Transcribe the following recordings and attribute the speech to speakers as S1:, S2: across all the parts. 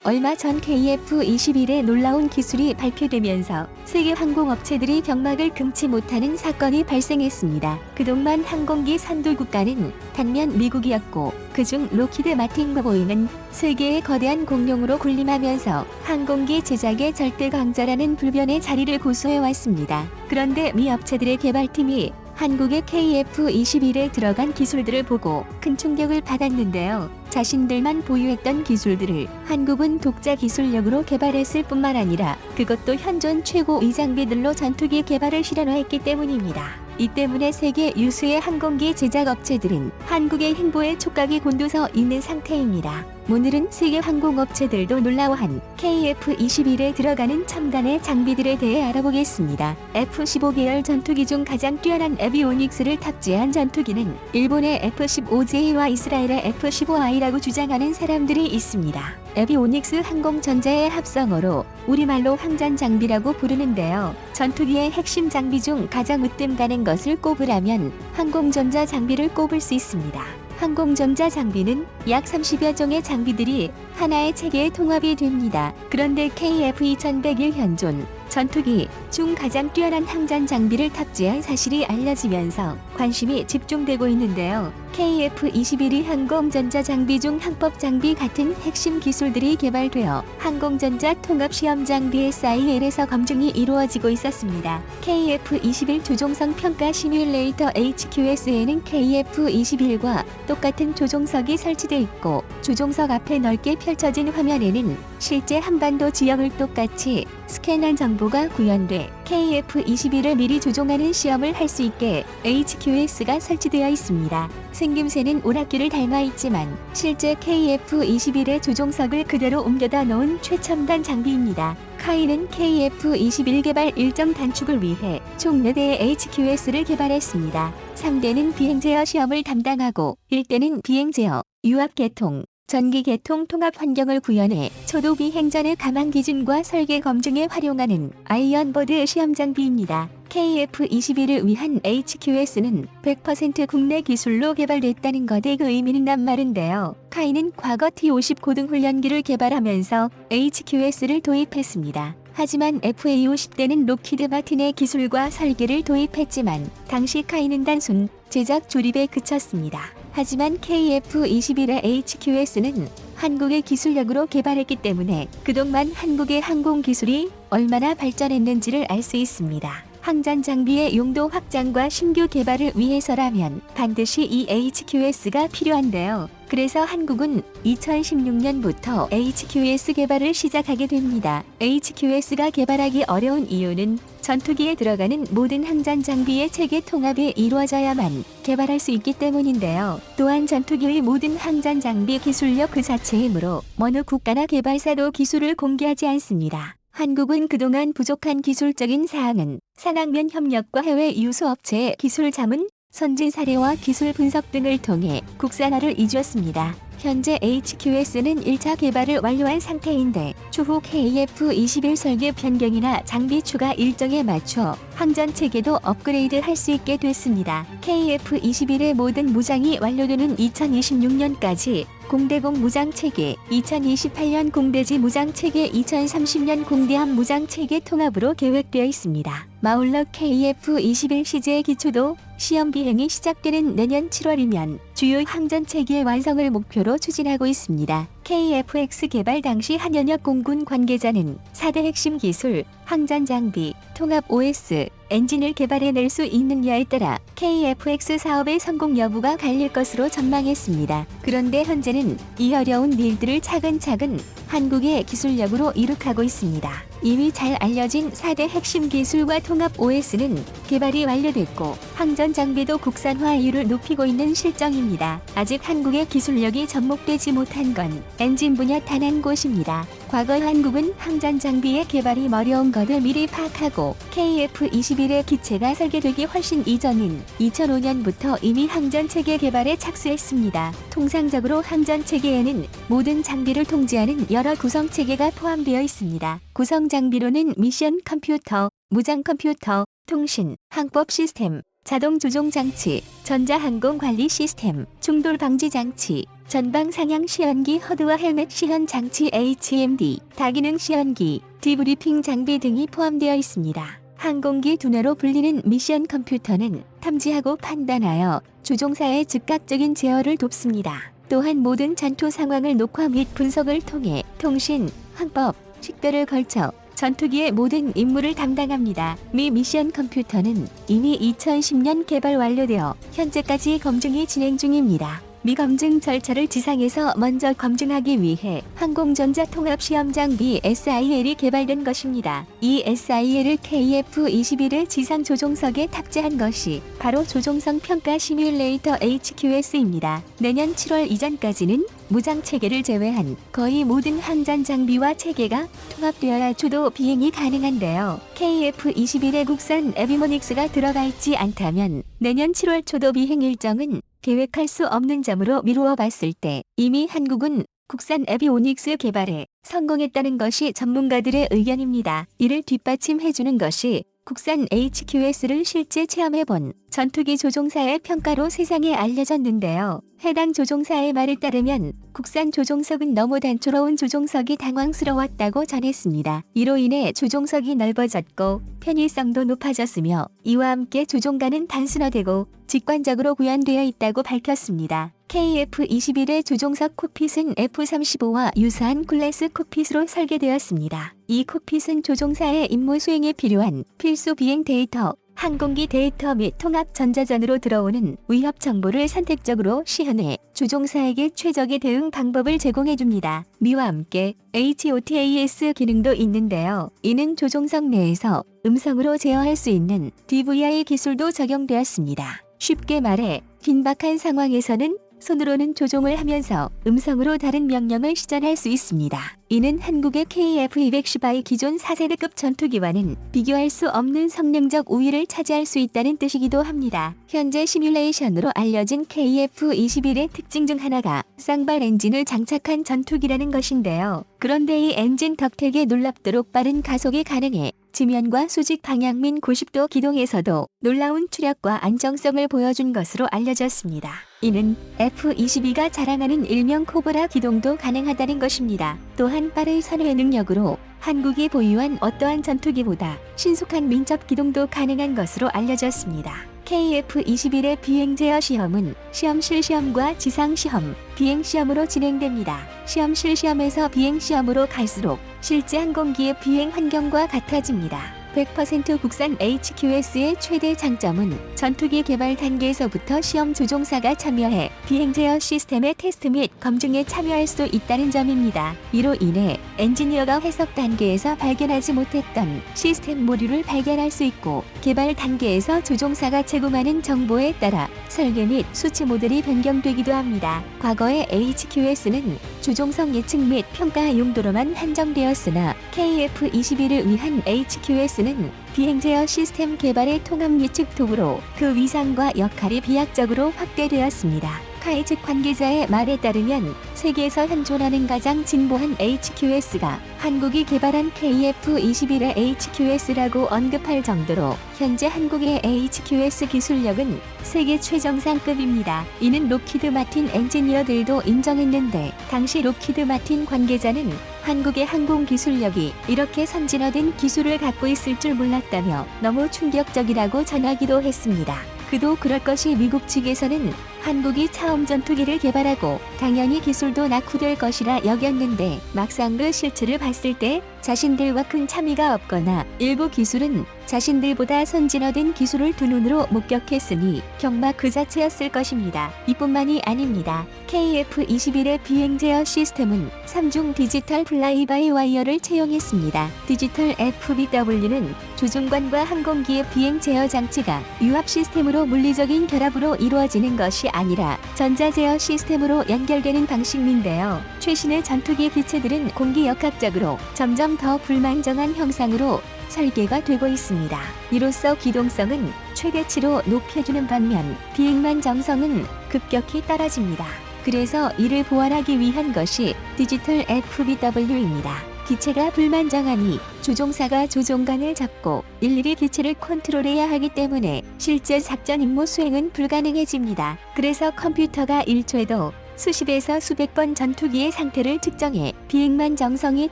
S1: 얼마 전 KF-21의 놀라운 기술이 발표되면서 세계 항공업체들이 경막을 금치 못하는 사건이 발생했습니다. 그동안 항공기 선도 국가는 단면 미국이었고 그중 로키드 마틴과 보잉은 세계의 거대한 공룡으로 군림하면서 항공기 제작의 절대 강자라는 불변의 자리를 고수해왔습니다. 그런데 미 업체들의 개발팀이 한국의 KF-21에 들어간 기술들을 보고 큰 충격을 받았는데요. 자신들만 보유했던 기술들을 한국은 독자 기술력으로 개발했을 뿐만 아니라 그것도 현존 최고의 장비들로 전투기 개발을 실현했기 때문입니다. 이 때문에 세계 유수의 항공기 제작 업체들은 한국의 행보에 촉각이 곤두서 있는 상태입니다. 오늘은 세계 항공업체들도 놀라워한 KF-21에 들어가는 첨단의 장비들에 대해 알아보겠습니다. F-15 계열 전투기 중 가장 뛰어난 에비오닉스를 탑재한 전투기는 일본의 F-15J와 이스라엘의 F-15I라고 주장하는 사람들이 있습니다. 에비오닉스 항공전자의 합성어로 우리말로 항전장비라고 부르는데요. 전투기의 핵심 장비 중 가장 으뜸 가는 것을 꼽으라면 항공전자 장비를 꼽을 수 있습니다. 항공전자 장비는 약 30여 종의 장비들이 하나의 체계에 통합이 됩니다. 그런데 KF-2101 현존 전투기 중 가장 뛰어난 항전 장비를 탑재한 사실이 알려지면서 관심이 집중되고 있는데요. KF-21이 항공전자 장비 중 항법 장비 같은 핵심 기술들이 개발되어 항공전자 통합 시험 장비 SIL에서 검증이 이루어지고 있었습니다. KF-21 조종성 평가 시뮬레이터 HQS에는 KF-21과 똑같은 조종석이 설치되어 있고 조종석 앞에 넓게 펼쳐진 화면에는 실제 한반도 지형을 똑같이 스캔한 정보가 구현돼 KF-21을 미리 조종하는 시험을 할 수 있게 HQS가 설치되어 있습니다. 생김새는 오락기를 닮아 있지만 실제 KF-21의 조종석을 그대로 옮겨다 놓은 최첨단 장비입니다. 카이는 KF-21 개발 일정 단축을 위해 총 4대의 HQS를 개발했습니다. 3대는 비행 제어 시험을 담당하고 1대는 비행 제어, 유압 계통, 전기 계통 통합 환경을 구현해 초도 비행 전의 감항 기준과 설계 검증에 활용하는 아이언버드 시험 장비입니다. KF-21을 위한 HQS는 100% 국내 기술로 개발됐다는 것의 그 의미는 남다른데요. 카이는 과거 T-50 고등훈련기를 개발하면서 HQS를 도입했습니다. 하지만 FA-50대는 로키드 마틴의 기술과 설계를 도입했지만 당시 카이는 단순 제작 조립에 그쳤습니다. 하지만 KF-21의 HQS는 한국의 기술력으로 개발했기 때문에 그동안 한국의 항공 기술이 얼마나 발전했는지를 알 수 있습니다. 항전 장비의 용도 확장과 신규 개발을 위해서라면 반드시 이 HQS가 필요한데요. 그래서 한국은 2016년부터 HQS 개발을 시작하게 됩니다. HQS가 개발하기 어려운 이유는 전투기에 들어가는 모든 항전 장비의 체계 통합이 이루어져야만 개발할 수 있기 때문인데요. 또한 전투기의 모든 항전 장비 기술력 그 자체이므로 어느 국가나 개발사도 기술을 공개하지 않습니다. 한국은 그동안 부족한 기술적인 사항은 산학면 협력과 해외 유수업체의 기술 자문, 선진 사례와 기술 분석 등을 통해 국산화를 이루었습니다. 현재 HQS는 1차 개발을 완료한 상태인데 추후 KF-21 설계 변경이나 장비 추가 일정에 맞춰 항전 체계도 업그레이드 할 수 있게 됐습니다. KF-21의 모든 무장이 완료되는 2026년까지 공대공 무장체계, 2028년 공대지 무장체계, 2030년 공대함 무장체계 통합으로 계획되어 있습니다. 아울러 KF-21 시제의 기초도 시험 비행이 시작되는 내년 7월이면 주요 항전체계의 완성을 목표로 추진하고 있습니다. KF-X 개발 당시 한현역 공군 관계자는 4대 핵심 기술, 항전 장비, 통합 OS, 엔진을 개발해낼 수 있느냐에 따라 KF-X 사업의 성공 여부가 갈릴 것으로 전망했습니다. 그런데 현재는 이 어려운 일들을 차근차근 한국의 기술력으로 이룩하고 있습니다. 이미 잘 알려진 4대 핵심 기술과 통합 OS는 개발이 완료됐고 항전 장비도 국산화율을 높이고 있는 실정입니다. 아직 한국의 기술력이 접목되지 못한 건 엔진 분야 단 한 곳입니다. 과거 한국은 항전 장비의 개발이 어려운 것을 미리 파악하고 KF-21의 기체가 설계되기 훨씬 이전인 2005년부터 이미 항전 체계 개발에 착수했습니다. 통상적으로 항전 체계에는 모든 장비를 통제하는 여러 구성 체계가 포함되어 있습니다. 구성 장비로는 미션 컴퓨터, 무장 컴퓨터, 통신, 항법 시스템, 자동 조종 장치, 전자항공 관리 시스템, 충돌 방지 장치, 전방 상향 시연기 허드와 헬멧 시연 장치 HMD, 다기능 시연기, 디브리핑 장비 등이 포함되어 있습니다. 항공기 두뇌로 불리는 미션 컴퓨터는 탐지하고 판단하여 조종사의 즉각적인 제어를 돕습니다. 또한 모든 전투 상황을 녹화 및 분석을 통해 통신, 항법, 식별을 걸쳐 전투기의 모든 임무를 담당합니다. 미 미션 컴퓨터는 이미 2010년 개발 완료되어 현재까지 검증이 진행 중입니다. 미 검증 절차를 지상에서 먼저 검증하기 위해 항공전자통합시험장비 SIL이 개발된 것입니다. 이 SIL을 KF-21의 지상 조종석에 탑재한 것이 바로 조종성 평가 시뮬레이터 HQS입니다. 내년 7월 이전까지는 무장 체계를 제외한 거의 모든 항전 장비와 체계가 통합되어야 주도 비행이 가능한데요. KF-21에 국산 에비모닉스가 들어가 있지 않다면 내년 7월 초도 비행 일정은 계획할 수 없는 점으로 미루어 봤을 때 이미 한국은 국산 에비오닉스 개발에 성공했다는 것이 전문가들의 의견입니다. 이를 뒷받침해주는 것이 국산 HQS를 실제 체험해본 전투기 조종사의 평가로 세상에 알려졌는데요. 해당 조종사의 말에 따르면 국산 조종석은 너무 단초로운 조종석이 당황스러웠다고 전했습니다. 이로 인해 조종석이 넓어졌고 편의성도 높아졌으며 이와 함께 조종관은 단순화되고 직관적으로 구현되어 있다고 밝혔습니다. KF-21의 조종석 콕핏은 F-35와 유사한 클래스 콕핏으로 설계되었습니다. 이 콕핏은 조종사의 임무 수행에 필요한 필수 비행 데이터, 항공기 데이터 및 통합 전자전으로 들어오는 위협 정보를 선택적으로 시연해 조종사에게 최적의 대응 방법을 제공해줍니다. 미와 함께 HOTAS 기능도 있는데요. 이는 조종석 내에서 음성으로 제어할 수 있는 DVI 기술도 적용되었습니다. 쉽게 말해 긴박한 상황에서는 손으로는 조종을 하면서 음성으로 다른 명령을 시전할 수 있습니다. 이는 한국의 KF-210의 기존 4세대급 전투기와는 비교할 수 없는 성능적 우위를 차지할 수 있다는 뜻이기도 합니다. 현재 시뮬레이션으로 알려진 KF-21의 특징 중 하나가 쌍발 엔진을 장착한 전투기라는 것인데요. 그런데 이 엔진 덕택에 놀랍도록 빠른 가속이 가능해 지면과 수직 방향 및 90도 기동에서도 놀라운 추력과 안정성을 보여준 것으로 알려졌습니다. 이는 F-22가 자랑하는 일명 코브라 기동도 가능하다는 것입니다. 또한 빠른 선회 능력으로 한국이 보유한 어떠한 전투기보다 신속한 민첩 기동도 가능한 것으로 알려졌습니다. KF-21의 비행 제어 시험은 시험실 시험과 지상 시험, 비행 시험으로 진행됩니다. 시험실 시험에서 비행 시험으로 갈수록 실제 항공기의 비행 환경과 같아집니다. 100% 국산 HQS의 최대 장점은 전투기 개발 단계에서부터 시험 조종사가 참여해 비행 제어 시스템의 테스트 및 검증에 참여할 수 있다는 점입니다. 이로 인해 엔지니어가 해석 단계에서 발견하지 못했던 시스템 모듈을 발견할 수 있고 개발 단계에서 조종사가 제공하는 정보에 따라 설계 및 수치 모델이 변경되기도 합니다. 과거의 HQS는 조종성 예측 및 평가 용도로만 한정되었으나 KF-21을 위한 HQS는 비행 제어 시스템 개발의 통합 예측 도구로 그 위상과 역할이 비약적으로 확대되었습니다. 카이 측 관계자의 말에 따르면 세계에서 현존하는 가장 진보한 HQS가 한국이 개발한 KF-21의 HQS라고 언급할 정도로 현재 한국의 HQS 기술력은 세계 최정상급입니다. 이는 록히드 마틴 엔지니어들도 인정했는데 당시 록히드 마틴 관계자는 한국의 항공 기술력이 이렇게 선진화된 기술을 갖고 있을 줄 몰랐다며 너무 충격적이라고 전하기도 했습니다. 그도 그럴 것이 미국 측에서는 한국이 차움 전투기를 개발하고 당연히 기술도 낙후될 것이라 여겼는데 막상 그 실체를 봤을 때 자신들과 큰 차이가 없거나 일부 기술은 자신들보다 선진화된 기술을 두 눈으로 목격했으니 경막 그 자체였을 것입니다. 이뿐만이 아닙니다. KF-21의 비행 제어 시스템은 3중 디지털 플라이 바이 와이어를 채용했습니다. 디지털 FBW는 조종관과 항공기의 비행 제어 장치가 유압 시스템으로 물리적인 결합으로 이루어지는 것이 아니라 전자 제어 시스템으로 연결되는 방식인데요. 최신의 전투기 기체들은 공기역학적으로 점점 더 불만정한 형상으로 설계가 되고 있습니다. 이로써 기동성은 최대치로 높여주는 반면 비행만 정성은 급격히 떨어집니다. 그래서 이를 보완하기 위한 것이 디지털 FBW입니다. 기체가 불만정하니 조종사가 조종관을 잡고 일일이 기체를 컨트롤해야 하기 때문에 실제 작전 임무 수행은 불가능해집니다. 그래서 컴퓨터가 1초에도 수십에서 수백 번 전투기의 상태를 측정해 비행만 정성이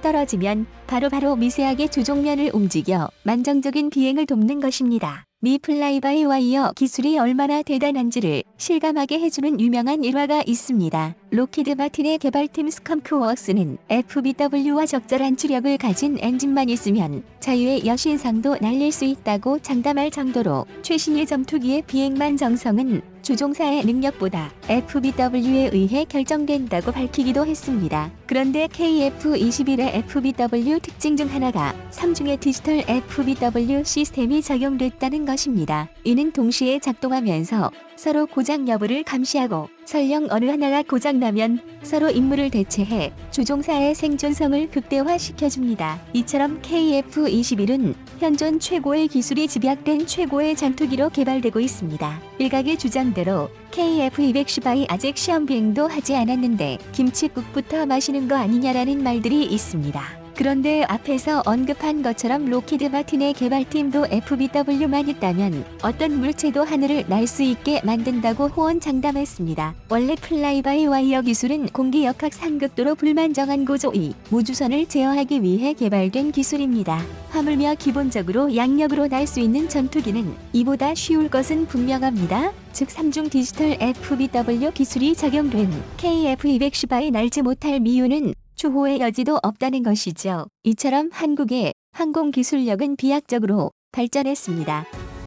S1: 떨어지면 바로바로 미세하게 조종면을 움직여 만정적인 비행을 돕는 것입니다. 미 플라이바이 와이어 기술이 얼마나 대단한지를 실감하게 해주는 유명한 일화가 있습니다. 로키드 마틴의 개발팀 스컹크워크스는 FBW와 적절한 추력을 가진 엔진만 있으면 자유의 여신상도 날릴 수 있다고 장담할 정도로 최신의 전투기의 비행만 정성은 조종사의 능력보다 FBW에 의해 결정된다고 밝히기도 했습니다. 그런데 KF-21의 FBW 특징 중 하나가 3중의 디지털 FBW 시스템이 적용됐다는 것입니다. 이는 동시에 작동하면서 서로 고장 여부를 감시하고 설령 어느 하나가 고장나면 서로 임무를 대체해 조종사의 생존성을 극대화시켜줍니다. 이처럼 KF-21은 현존 최고의 기술이 집약된 최고의 전투기로 개발되고 있습니다. 일각의 주장대로 KF-210I 아직 시험 비행도 하지 않았는데 김칫국부터 마시는 거 아니냐라는 말들이 있습니다. 그런데 앞에서 언급한 것처럼 로키드 마틴의 개발팀도 FBW만 있다면 어떤 물체도 하늘을 날 수 있게 만든다고 호언장담했습니다. 원래 플라이바이 와이어 기술은 공기 역학 상극도로 불만정한 고조위 무주선을 제어하기 위해 개발된 기술입니다. 하물며 기본적으로 양력으로 날 수 있는 전투기는 이보다 쉬울 것은 분명합니다. 즉 3중 디지털 FBW 기술이 적용된 KF-210I 날지 못할 이유는 추호의 여지도 없다는 것이죠. 이처럼 한국의 항공기술력은 비약적으로 발전했습니다.